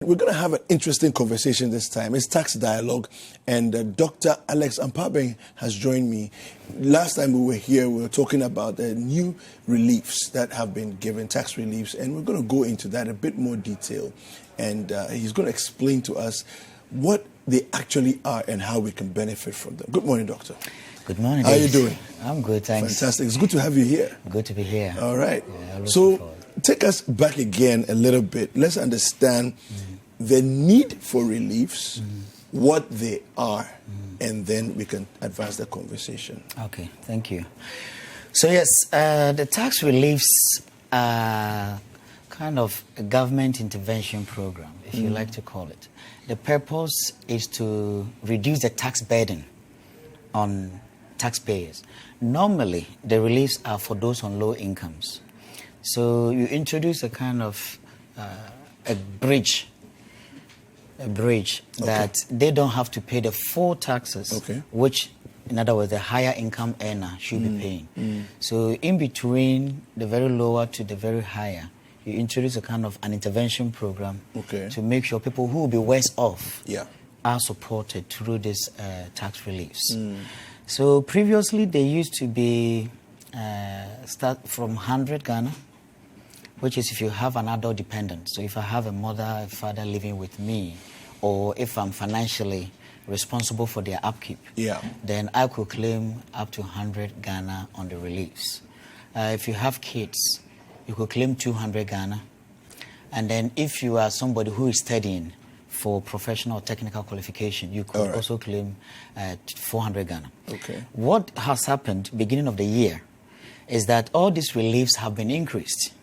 We're going to have an interesting conversation this time. It's Tax Dialogue, and Dr. Alex Ampaabeng has joined me. Last time we were here, we were talking about the new reliefs that have been given, tax reliefs, and we're going to go into that in a bit more detail. And he's going to explain to us what they actually are and how we can benefit from them. Good morning, Doctor. Good morning. How are you doing? I'm good, thanks. Fantastic. It's good to have you here. Good to be here. All right. Yeah, so take us back again a little bit. Let's understand the need for reliefs, what they are, and then we can advance the conversation. Okay, thank you. So yes, the tax reliefs are kind of a government intervention program, if you like to call it. The purpose is to reduce the tax burden on taxpayers. Normally, the reliefs are for those on low incomes. So you introduce a kind of a bridge that they don't have to pay the full taxes, which, in other words, the higher income earner should be paying. So in between the very lower to the very higher, you introduce a kind of an intervention program to make sure people who will be worse off are supported through this tax reliefs. So previously they used to be start from 100 Ghana, which is if you have an adult dependent. So if I have a mother, a father living with me, or if I'm financially responsible for their upkeep, then I could claim up to 100 Ghana on the reliefs. If you have kids, you could claim 200 Ghana. And then if you are somebody who is studying for professional or technical qualification, you could also claim 400 Ghana. What has happened beginning of the year is that all these reliefs have been increased.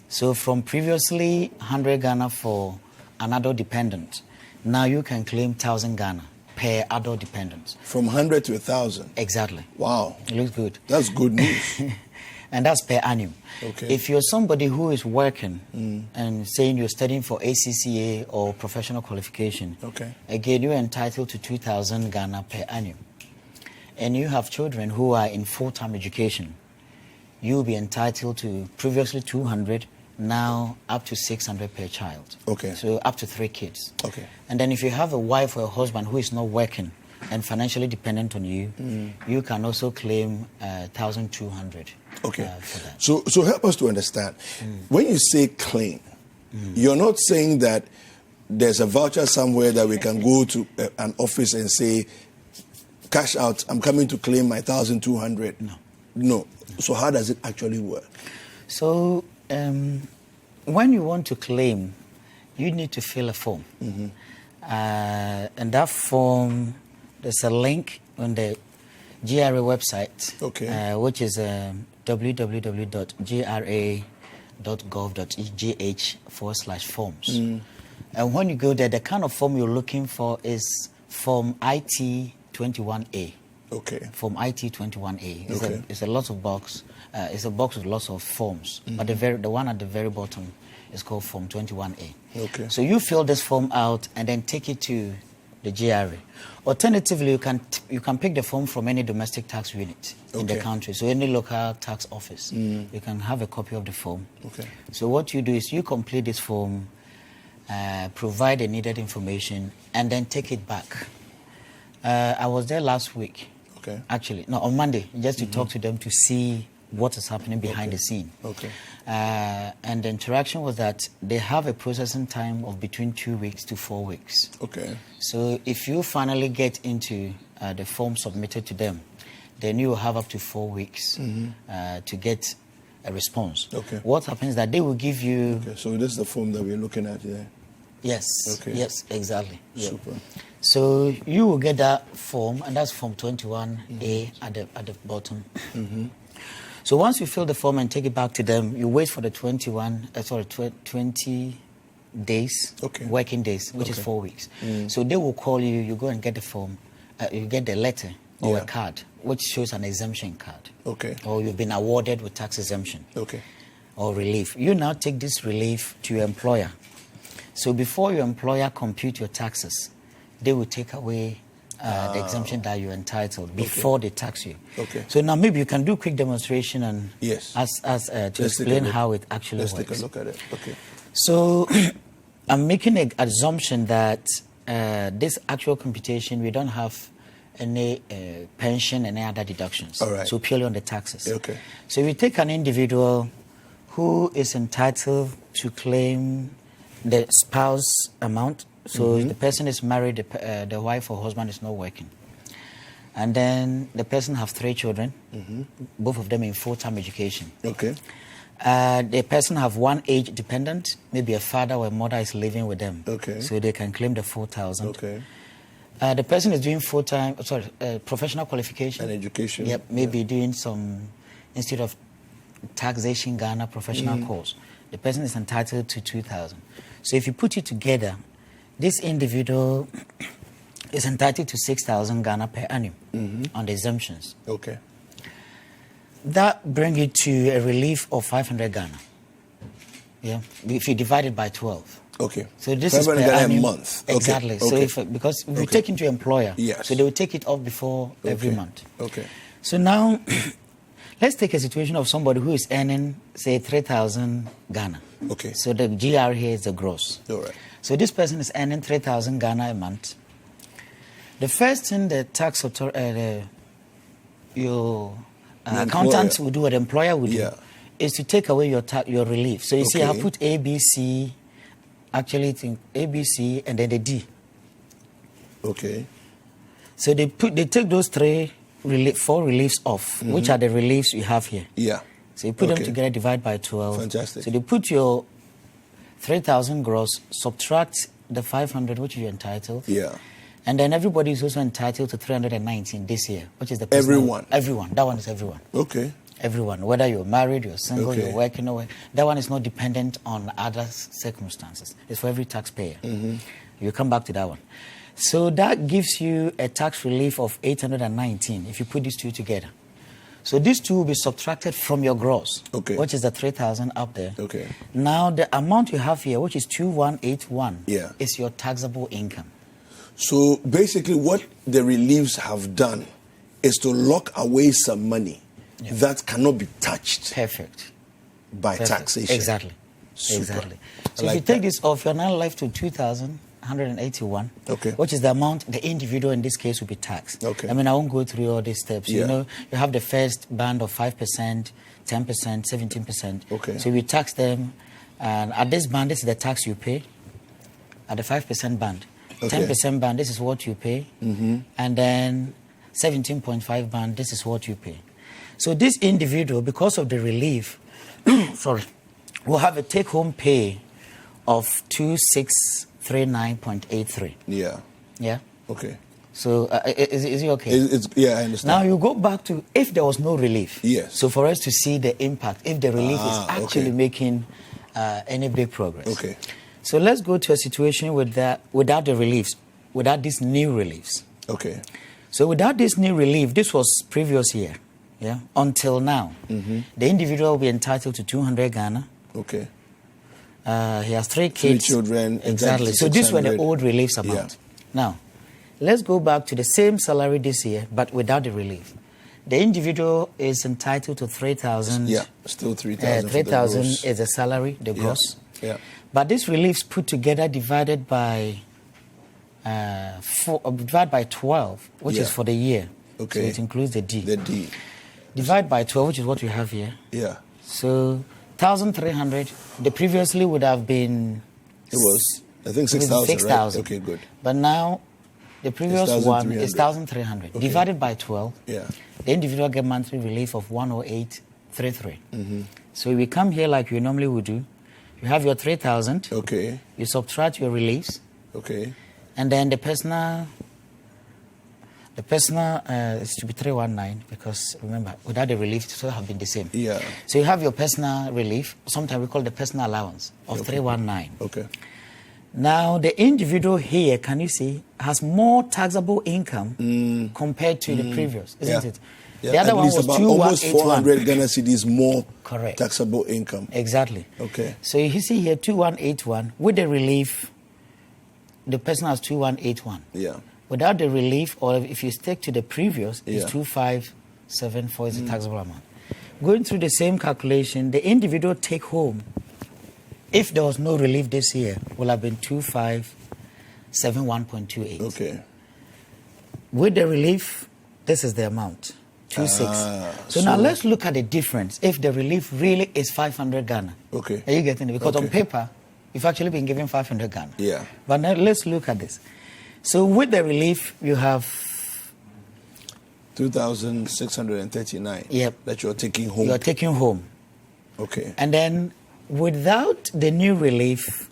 So from previously 100 Ghana for an adult dependent, now you can claim 1,000 Ghana per adult dependent. From 100 to 1,000? Exactly. Wow. It looks good. That's good news. And that's per annum. If you're somebody who is working and saying you're studying for ACCA or professional qualification, again, you're entitled to 2,000 Ghana per annum. And you have children who are in full-time education, you'll be entitled to previously 200, now up to 600 per child. So up to 3 kids. And then if you have a wife or a husband who is not working and financially dependent on you, you can also claim 1,200 for that. So help us to understand. When you say claim, you're not saying that there's a voucher somewhere that we can go to an office and say, cash out, I'm coming to claim my 1,200. No. So how does it actually work? So when you want to claim, you need to fill a form. And that form, there's a link on the GRA website, which is www.gra.gov.gh/forms. And when you go there, the kind of form you're looking for is Form IT-21A. Form IT-21A. It's a lot of box. It's a box with lots of forms, but the one at the very bottom is called Form 21A. So you fill this form out and then take it to the GRA. Alternatively, you can pick the form from any domestic tax unit in the country. So any local tax office, you can have a copy of the form. So what you do is you complete this form, provide the needed information, and then take it back. I was there last week. Actually, no, on Monday, just to talk to them to see what is happening behind the scene. And the interaction was that they have a processing time of between 2 weeks to 4 weeks. So if you finally get into the form submitted to them, then you will have up to 4 weeks to get a response. What happens is that they will give you... So this is the form that we're looking at here? Yes. Yes, exactly. Super. So you will get that form, and that's Form 21A at the bottom. So once you fill the form and take it back to them, you wait for the 20 days, working days, which is 4 weeks. So they will call you, you go and get the form, you get the letter or a card, which shows an exemption card. Or you've been awarded with tax exemption or relief. You now take this relief to your employer. So before your employer compute your taxes, they will take away the exemption that you're entitled before they tax you. So now maybe you can do a quick demonstration and to explain how it actually works. Let's take a look at it. So I'm making an assumption that this actual computation, we don't have any pension and any other deductions. All right. So purely on the taxes. Okay. So if you take an individual who is entitled to claim the spouse amount, so the person is married, the wife or husband is not working. And then the person have 3 children, both of them in full-time education. Okay. The person have one age dependent, maybe a father or a mother is living with them. Okay. So they can claim the 4,000. Okay. The person is doing professional qualification. And education. Yep, maybe doing some Institute of Taxation Ghana professional course. The person is entitled to 2,000. So if you put it together, this individual is entitled to 6,000 Ghana per annum on the exemptions. Okay. That brings you to a relief of 500 Ghana. Yeah, if you divide it by 12. Okay. So this is per annum. A month. Exactly. Okay. So because if you take into employer, yes. so they will take it off before every month. Okay. So now, let's take a situation of somebody who is earning, say, 3,000 Ghana. Okay. So the GR here is the gross. All right. So this person is earning 3,000 Ghana a month. The first thing the tax authority, your accountant will do, or the employer will do, is to take away your relief. So you see, I put A, B, C. Actually, it's A, B, C, and then the D. Okay. So they take those 4 reliefs off, which are the reliefs you have here. Yeah. So you put them together, divide by 12. Fantastic. So they put your 3,000 gross, subtract the 500, which you're entitled. Yeah. And then everybody is also entitled to 319 this year, which is the everyone. Everyone. That one is everyone. Okay. Everyone, whether you're married, you're single, you're working, that one is not dependent on other circumstances. It's for every taxpayer. You come back to that one. So that gives you a tax relief of 819 if you put these two together. So these two will be subtracted from your gross, which is the 3,000 up there. Okay. Now the amount you have here, which is 2181, is your taxable income. So basically what the reliefs have done is to lock away some money that cannot be touched. Perfect. By taxation. Exactly. Super. Exactly. So if you take this off, you're now left to 2,181, which is the amount the individual in this case will be taxed. Okay. I mean, I won't go through all these steps. Yeah. You know, you have the first band of 5%, 10%, 17%. Okay. So we tax them, and at this band, this is the tax you pay. At the 5% band. 10% band, this is what you pay. And then 17.5 band, this is what you pay. So this individual, because of the relief, will have a take-home pay of 2639.83. Yeah. Yeah? Okay. So is it okay? I understand. Now you go back to if there was no relief. Yes. So for us to see the impact, if the relief is actually making any big progress. Okay. So let's go to a situation without the reliefs, without these new reliefs. Okay. So without this new relief, this was previous year, until now, the individual will be entitled to 200 Ghana. Okay. He has 3 kids. 3 children. Exactly. So these were the old reliefs amount. Now, let's go back to the same salary this year, but without the relief. The individual is entitled to 3,000. Yeah, still 3,000. 3,000 is the salary, the gross. Yeah. But this reliefs put together divided by 12, which is for the year. Okay. So it includes the D. The D. Divide by 12, which is what we have here. Yeah. So 1,300. The previously would have been. It was, I think, 6,000. 6,000. Right? Okay, good. But now the previous one is 1,300. Okay. Divided by 12. Yeah. The individual get monthly relief of 108.33. So we come here like you normally would do. You have your 3,000. Okay. You subtract your reliefs. Okay. And then the personal is to be 319 because remember, without the relief, it should have been the same. Yeah. So you have your personal relief. Sometimes we call the personal allowance of 319. Okay. Now the individual here, can you see, has more taxable income compared to the previous, isn't it? Yeah. The other one was almost 2181. 400 Ghana cedis more Correct. taxable income. Exactly. Okay. So you see here 2181 with the relief. The person has 2181. Yeah. Without the relief, or if you stick to the previous, it's 2574 is the taxable amount. Going through the same calculation, the individual take home if there was no relief this year, would have been 2571.28. Okay. With the relief, this is the amount, 26. So now let's look at the difference. If the relief really is 500 Ghana. Okay. Are you getting it? Because on paper, you've actually been given 500 Ghana. Yeah. But now let's look at this. So with the relief, you have 2,639. Yep. That you're taking home. You're taking home. Okay. And then without the new relief,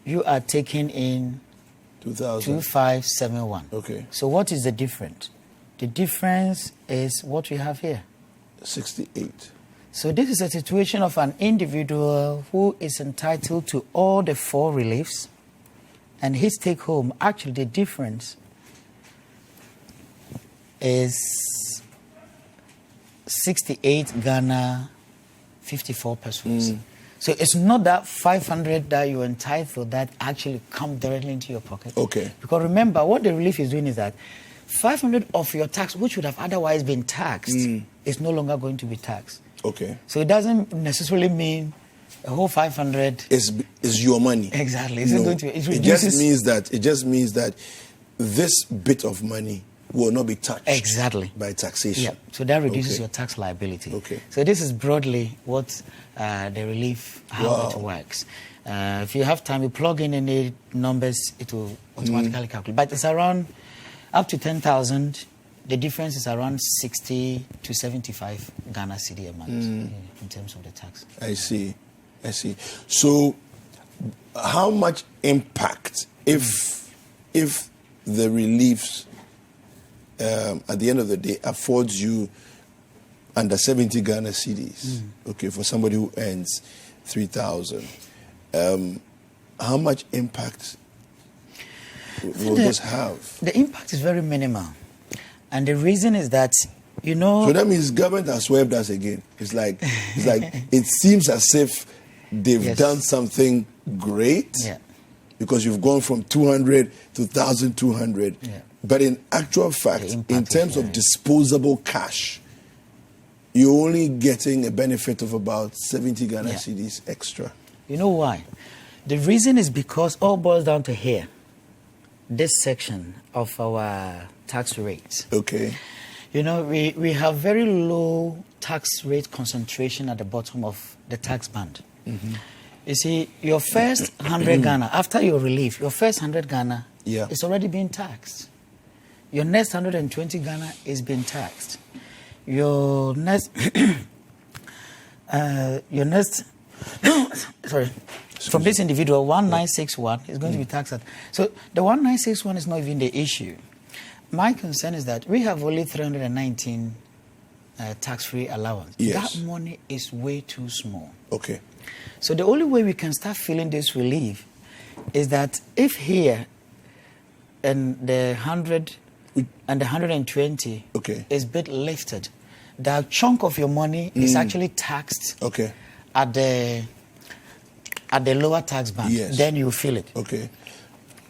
you are taking in 2571. Okay. So what is the difference? The difference is what we have here. 68. So this is a situation of an individual who is entitled to all the 4 reliefs, and his take home, actually the difference is 68 Ghana, 54 pesos. So it's not that 500 that you're entitled that actually come directly into your pocket. Okay. Because remember, what the relief is doing is that 500 of your tax, which would have otherwise been taxed, is no longer going to be taxed. Okay. So it doesn't necessarily mean a whole 500 is your money. Exactly. No. Going to, it just means that this bit of money will not be touched by taxation. Yeah. So that reduces your tax liability. Okay. So this is broadly what the relief, how it works. If you have time, you plug in any numbers, it will automatically calculate. But it's around up to 10,000. The difference is around 60 to 75 Ghana Cedi a month in terms of the tax. I see. So, how much impact if the reliefs at the end of the day affords you under 70 Ghana cedis, okay, for somebody who earns 3,000, how much impact will this have? The impact is very minimal. And the reason is that, So that means government has swerved us again. It's like it seems as if they've done something great because you've gone from 200 to 1,200. Yeah. But in actual fact, in terms of disposable cash, you're only getting a benefit of about 70 Ghana cedis extra. You know why? The reason is because all boils down to here, this section of our tax rates. Okay. We have very low tax rate concentration at the bottom of the tax band. You see, your first 100 Ghana, after your relief, your first 100 Ghana is already being taxed. Your next 120 Ghana is being taxed. Your next, from this individual, 1961 is going to be taxed at. So the 1961 is not even the issue. My concern is that we have only 319 tax-free allowance. Yes. That money is way too small. Okay. So the only way we can start feeling this relief is that if here and the 100 and the 120 is bit lifted, the chunk of your money is actually taxed at the lower tax band. Yes. Then you feel it. Okay.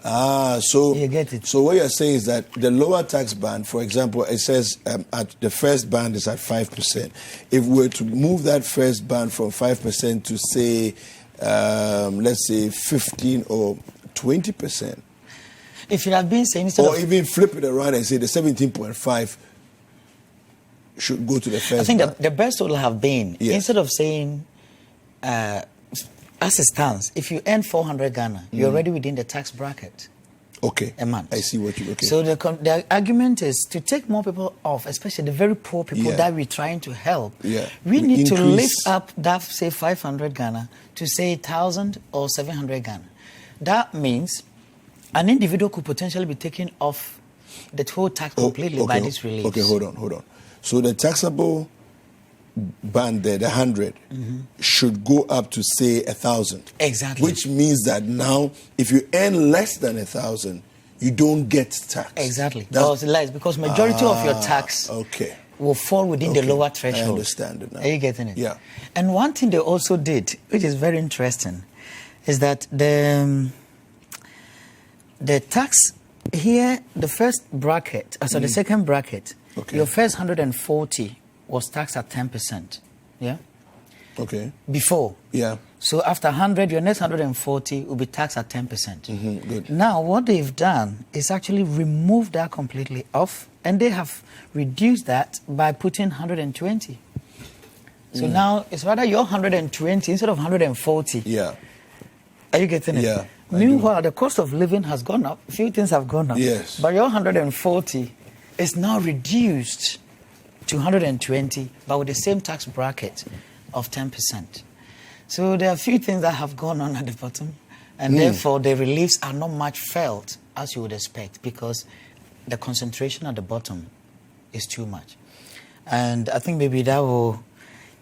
So you get it. So what you're saying is that the lower tax band, for example, it says at the first band is at 5%. If we were to move that first band from 5% to say, let's say 15 or 20%. If it had been saying, or even flip it around and say the 17.5 should go to the first. I think band. the best would have been instead of saying. As it stands, if you earn 400 Ghana, you're already within the tax bracket. Okay. A month. I see what you... Okay. So the argument is to take more people off, especially the very poor people that we're trying to help. Yeah. We need to lift up that, say, 500 Ghana to, say, 1,000 or 700 Ghana. That means an individual could potentially be taken off the whole tax completely by this relief. Okay, hold on. So the taxable band there, the 100, should go up to say 1,000. Exactly. Which means that now, if you earn less than 1,000, you don't get tax. Exactly. That's less because majority of your tax will fall within the lower threshold. I understand it now. Are you getting it? Yeah. And one thing they also did, which is very interesting, is that the tax here, the first bracket, the second bracket, your first 140 was taxed at 10%. Yeah? Okay. Before. Yeah. So after 100, your next 140 will be taxed at 10%. Good. Now, what they've done is actually remove that completely off, and they have reduced that by putting 120. So now it's rather your 120 instead of 140. Yeah. Are you getting it? Yeah. Meanwhile, the cost of living has gone up. A few things have gone up. Yes. But your 140 is now reduced to 120, but with the same tax bracket of 10%. So there are a few things that have gone on at the bottom, and therefore the reliefs are not much felt as you would expect, because the concentration at the bottom is too much. And I think maybe that will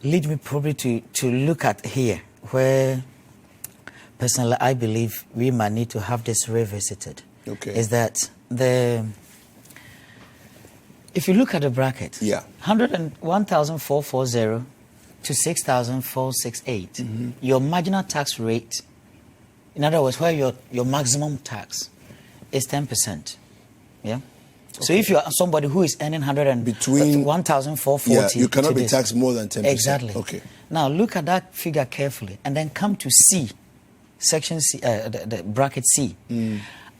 lead me probably to look at here, where personally I believe we might need to have this revisited. Okay. Is that if you look at the bracket, 1,440 to 6,468, your marginal tax rate, in other words, where your maximum tax is 10%. Yeah. Okay. So if you are somebody who is earning between 1,440, you cannot be taxed more than 10%. Exactly. Okay. Now look at that figure carefully, and then come to C, section C, the bracket C.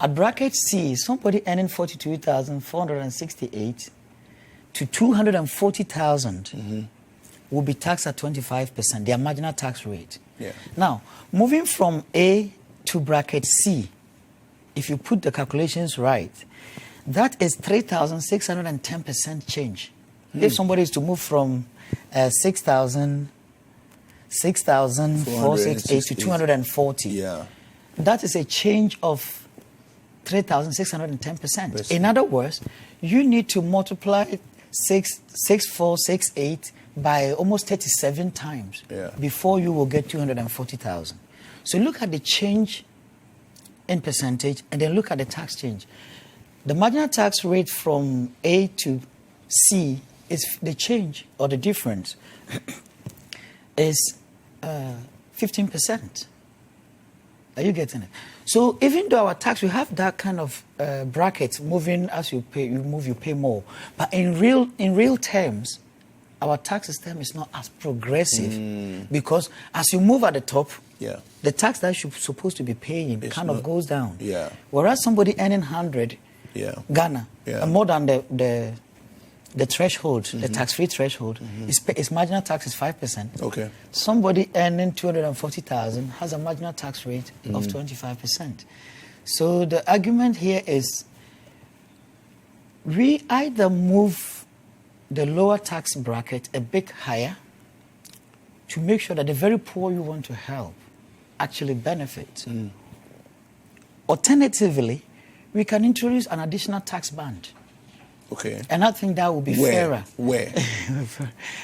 At bracket C, somebody earning 42,468 to 240,000 will be taxed at 25%, their marginal tax rate. Yeah. Now, moving from A to bracket C, if you put the calculations right, that is 3,610% change. If somebody is to move from 6,468 to 240, that is a change of 3,610%. In other words, you need to multiply 6,468 by almost 37 times before you will get 240,000. So look at the change in percentage, and then look at the tax change. The marginal tax rate from A to C is the change, or the difference is 15%. Are you getting it? So even though our tax, we have that kind of bracket moving as you pay, you pay more. But in real terms, our tax system is not as progressive, because as you move at the top, the tax that you're supposed to be paying kind of goes down. Whereas somebody earning 100 Ghana, more than the threshold, the tax-free threshold, its marginal tax is 5%. Okay. Somebody earning 240,000 has a marginal tax rate of 25%. So the argument here is we either move the lower tax bracket a bit higher to make sure that the very poor you want to help actually benefit. Alternatively, we can introduce an additional tax band. Okay. And I think that would be fairer. Where?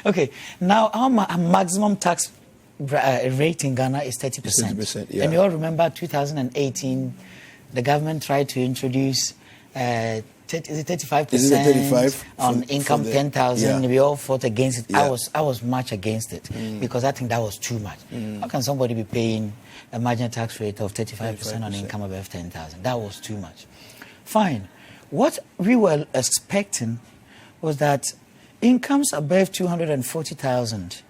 Okay. Now, our maximum tax rate in Ghana is 30%. 30%, And you all remember 2018, the government tried to introduce 35% on income 10,000. We all fought against it. I was much against it because I think that was too much. How can somebody be paying a marginal tax rate of 35% on income above 10,000? That was too much. Fine. What we were expecting was that incomes above 240,000,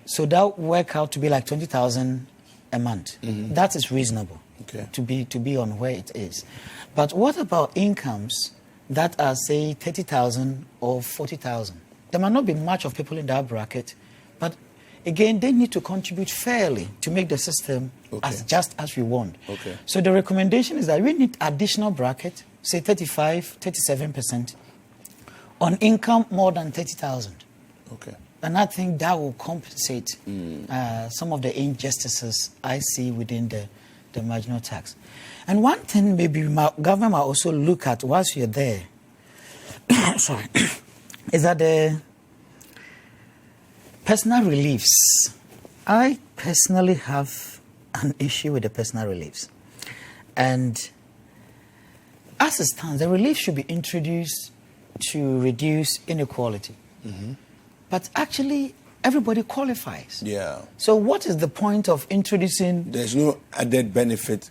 so that would work out to be like 20,000 a month. That is reasonable to be on where it is. But what about incomes that are, say, 30,000 or 40,000? There might not be much of people in that bracket, but again, they need to contribute fairly to make the system as just as we want. So the recommendation is that we need additional bracket, say 35, 37% on income more than 30,000. And I think that will compensate some of the injustices I see within the marginal tax. And one thing maybe government might also look at whilst you're there, sorry, is that the personal reliefs. I personally have an issue with the personal reliefs. And as it stands, the relief should be introduced to reduce inequality. But actually, everybody qualifies. So what is the point of introducing... There's no added benefit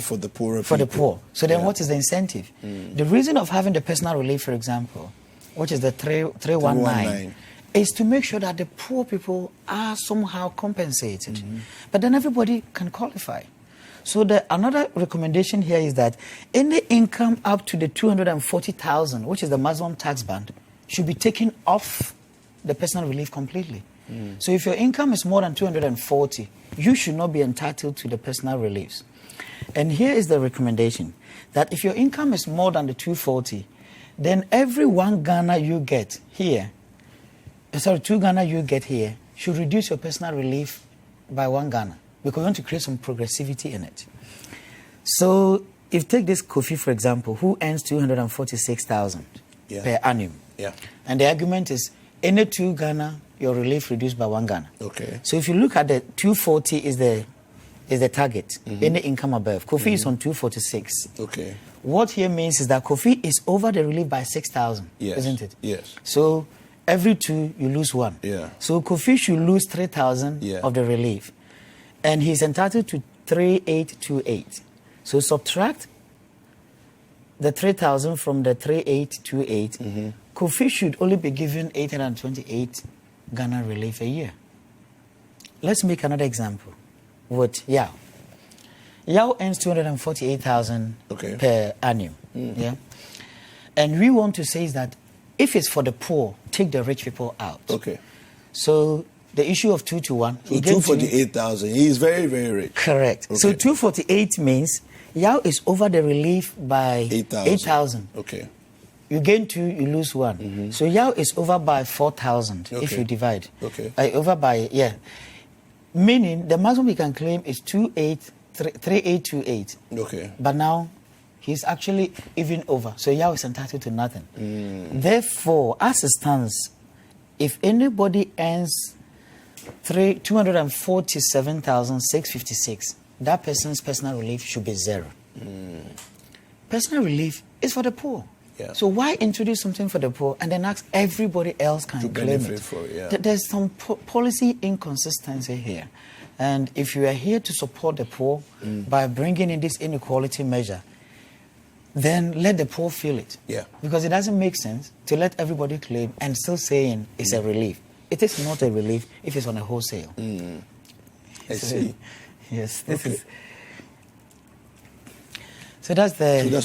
for the poorer people. For the poor. So then what is the incentive? The reason of having the personal relief, for example, which is the 319, is to make sure that the poor people are somehow compensated. But then everybody can qualify. So another recommendation here is that any income up to the 240,000, which is the maximum tax band, should be taken off the personal relief completely. So if your income is more than 240, you should not be entitled to the personal reliefs. And here is the recommendation, that if your income is more than the 240, then every 1 Ghana you get here, 2 Ghana you get here, should reduce your personal relief by 1 Ghana, because we want to create some progressivity in it. So if take this Kofi, for example, who earns 246,000 per annum. And the argument is, any 2 Ghana, your relief reduced by 1 Ghana. So if you look at the 240 is the target, any income above. Kofi is on 246. What here means is that Kofi is over the relief by 6,000, isn't it? So every 2, you lose 1. So Kofi should lose 3,000 of the relief. And he's entitled to 3,828. So subtract the 3,000 from the 3,828. Kofi should only be given 828 Ghana relief a year. Let's make another example with Yao. Yao earns 248,000 per annum. And we want to say is that if it's for the poor, take the rich people out. So the issue of 2 to 1. So 248,000. He is very, very rich. Correct. So 248 means Yao is over the relief by 8,000. You gain 2, you lose 1. So Yao is over by 4,000 if you divide. Over by, meaning the maximum we can claim is 3,828. But now he's actually even over. So Yao is entitled to nothing. Therefore, as it stands, if anybody earns 247,656, that person's personal relief should be 0. Personal relief is for the poor. So why introduce something for the poor and then ask everybody else can claim it? There's some policy inconsistency here. And if you are here to support the poor by bringing in this inequality measure, then let the poor feel it. Because it doesn't make sense to let everybody claim and still saying it's a relief. It is not a relief if it's on a wholesale. I see. Yes. This is. So that's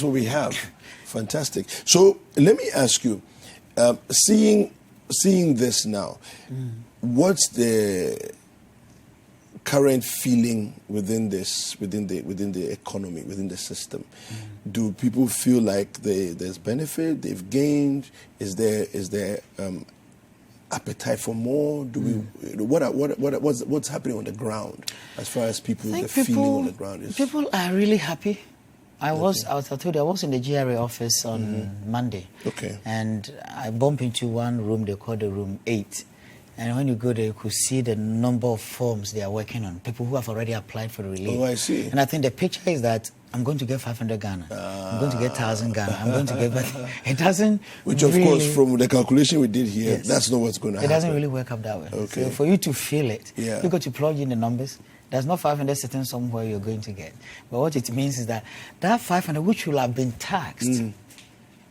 what we have. Fantastic. So let me ask you, seeing this now, what's the current feeling within the economy, within the system? Do people feel like there's benefit, they've gained? Is there appetite for more? What's happening on the ground as far as feeling on the ground is? People are really happy. I told you I was in the GRA office on Monday. And I bumped into one room, they call the room 8. And when you go there, you could see the number of forms they are working on, people who have already applied for the relief. Oh, I see. And I think the picture is that I'm going to get 500 Ghana. I'm going to get 1,000 Ghana. I'm going to get... But it doesn't Which, of course, from the calculation we did here, that's not what's going to happen. It doesn't really work up that way. So for you to feel it, you got to plug in the numbers. There's not 500 sitting somewhere you're going to get. But what it means is that 500, which will have been taxed.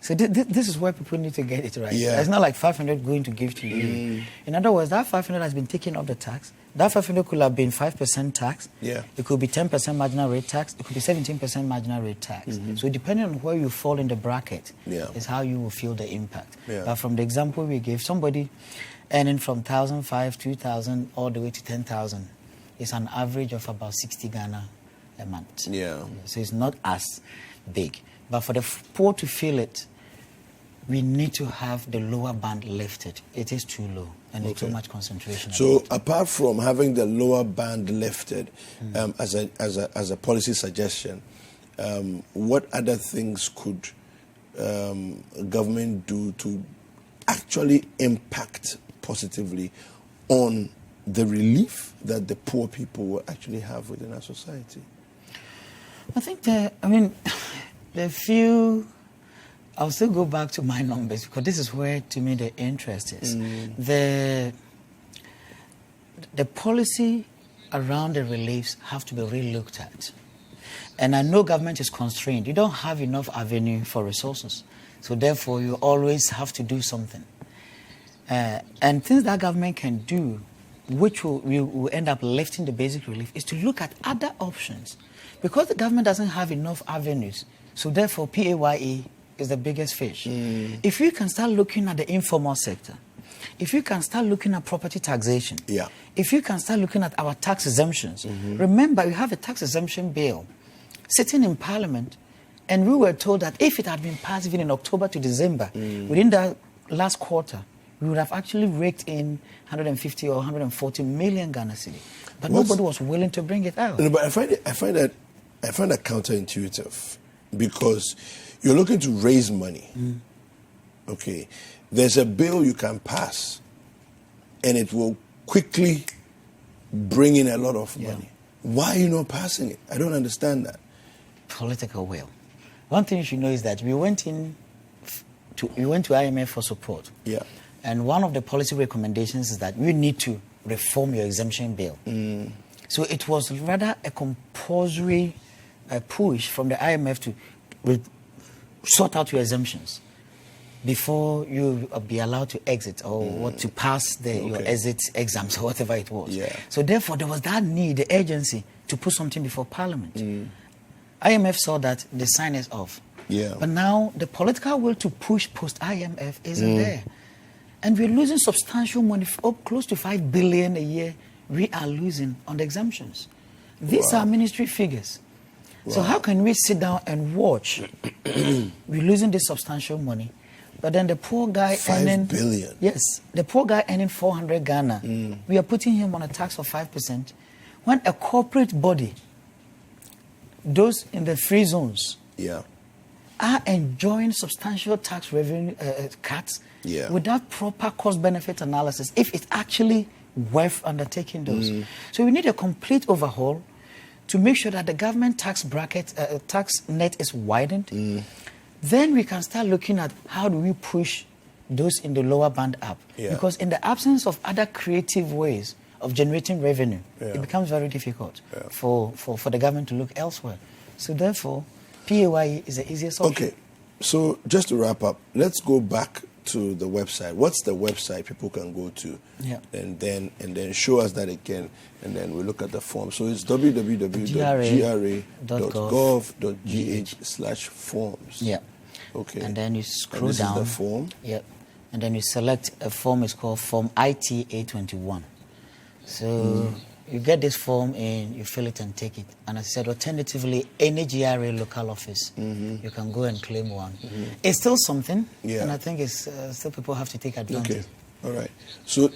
So this is where people need to get it right. It's not like 500 going to give to you. In other words, that 500 has been taken off the tax. That 500 could have been 5% tax. It could be 10% marginal rate tax. It could be 17% marginal rate tax. So depending on where you fall in the bracket is how you will feel the impact. But from the example we gave, somebody earning from 1,500, 2,000 all the way to 10,000 is an average of about 60 Ghana a month. So it's not as big. But for the poor to feel it, we need to have the lower band lifted. It is too low and there's too much concentration. So apart from having the lower band lifted as a policy suggestion, what other things could government do to actually impact positively on the relief that the poor people will actually have within our society? I think I'll still go back to my numbers because this is where, to me, the interest is. The policy around the reliefs have to be re-looked at. And I know government is constrained. You don't have enough avenue for resources. So therefore, you always have to do something. And things that government can do, which will end up lifting the basic relief, is to look at other options. Because the government doesn't have enough avenues, so therefore PAYE is the biggest fish. If you can start looking at the informal sector, if you can start looking at property taxation, if you can start looking at our tax exemptions, remember we have a tax exemption bill sitting in Parliament, and we were told that if it had been passed even in October to December, within the last quarter, we would have actually raked in 150 or 140 million Ghana cedi. But nobody was willing to bring it out. No, but I find that counterintuitive, because you're looking to raise money. Okay, there's a bill you can pass, and it will quickly bring in a lot of money. Why are you not passing it? I don't understand that. Political will. One thing you should know is that we went to IMF for support. And one of the policy recommendations is that we need to reform your exemption bill. So it was rather a compulsory push from the IMF to sort out your exemptions before you be allowed to exit or to pass your exit exams or whatever it was. So therefore there was that need, the urgency to put something before Parliament. IMF saw that, they signed it off. But now the political will to push post-IMF isn't there. And we're losing substantial money, close to 5 billion a year we are losing on the exemptions. These are ministry figures. So how can we sit down and watch? We're losing this substantial money, but then the poor guy earning 5 billion. Yes, the poor guy earning 400 Ghana. We are putting him on a tax of 5%. When a corporate body, those in the free zones, are enjoying substantial tax revenue cuts without proper cost-benefit analysis, if it's actually worth undertaking those. So we need a complete overhaul to make sure that the government tax bracket, tax net is widened. Then we can start looking at how do we push those in the lower band up. Because in the absence of other creative ways of generating revenue, it becomes very difficult for the government to look elsewhere. So therefore, PAYE is the easiest option. Okay, so just to wrap up, let's go back to the website. What's the website people can go to? And then show us that again, and then we look at the form. So it's www.gra.gov.gh/forms. Okay. And then you scroll this down. Is the form. And then you select a form. It's called Form IT-A21. So you get this form in, you fill it and take it. And as I said, alternatively, any GRA local office, you can go and claim one. It's still something, and I think it's still people have to take advantage. Okay, all right. So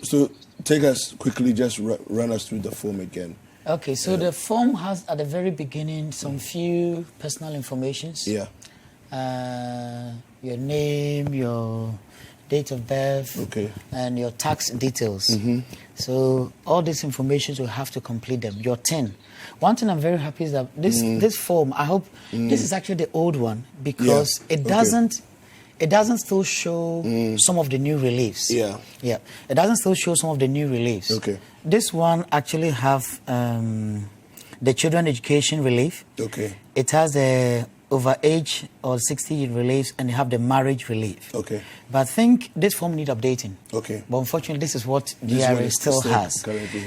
take us quickly, just run us through the form again. Okay, so the form has at the very beginning some few personal informations. Your name, your date of birth, and your tax details. So all these information will have to complete them. Your 10. One thing I'm very happy is that this form, I hope this is actually the old one, because it doesn't still show some of the new reliefs. It doesn't still show some of the new reliefs. This one actually have the children education relief. It has the over age or 60 reliefs, and you have the marriage relief. But I think this form needs updating. But unfortunately, this is what GRA still has.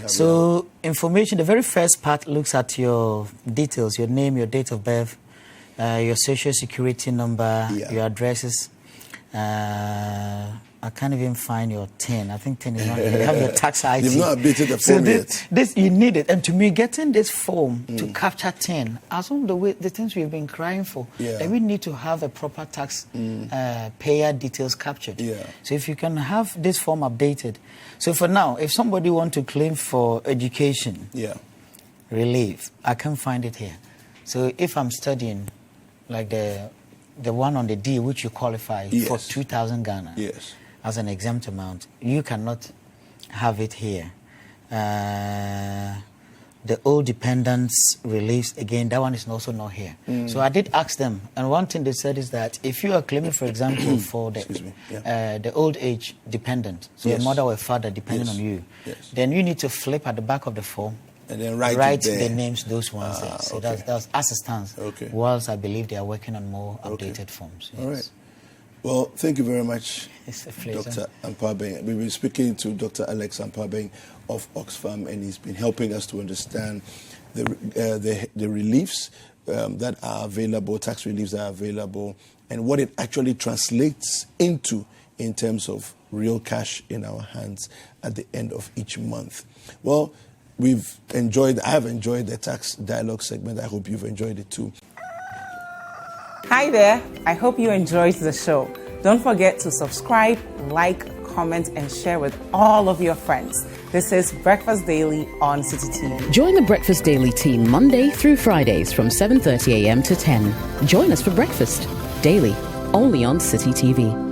So information, the very first part looks at your details, your name, your date of birth, your social security number, your addresses. I can't even find your 10. I think 10 is not here. You have your tax ID. You've not updated the form yet. This you need it. And to me, getting this form to capture 10 are some of the things we've been crying for. That we need to have a proper tax payer details captured. So if you can have this form updated. So for now, if somebody wants to claim for education relief, I can't find it here. So if I'm studying, like the one on the D, which you qualify for 2,000 Ghana. As an exempt amount, you cannot have it here. The old dependents reliefs, again, that one is also not here. So I did ask them, and one thing they said is that if you are claiming, for example, for the old age dependent, so your mother or father depending on you, then you need to flip at the back of the form and then write the names, those ones there. So that's as it stands. Whilst I believe they are working on more updated forms. All right. Well, thank you very much, it's a pleasure. Dr. Ampaabeng. We've been speaking to Dr. Alex Ampaabeng of Oxfam, and he's been helping us to understand the reliefs that are available, tax reliefs that are available, and what it actually translates into in terms of real cash in our hands at the end of each month. Well, I have enjoyed the tax dialogue segment. I hope you've enjoyed it too. Hi there. I hope you enjoyed the show. Don't forget to subscribe, like, comment, and share with all of your friends. This is Breakfast Daily on Citi TV. Join the Breakfast Daily team Monday through Fridays from 7:30 a.m. to 10. Join us for breakfast daily, only on Citi TV.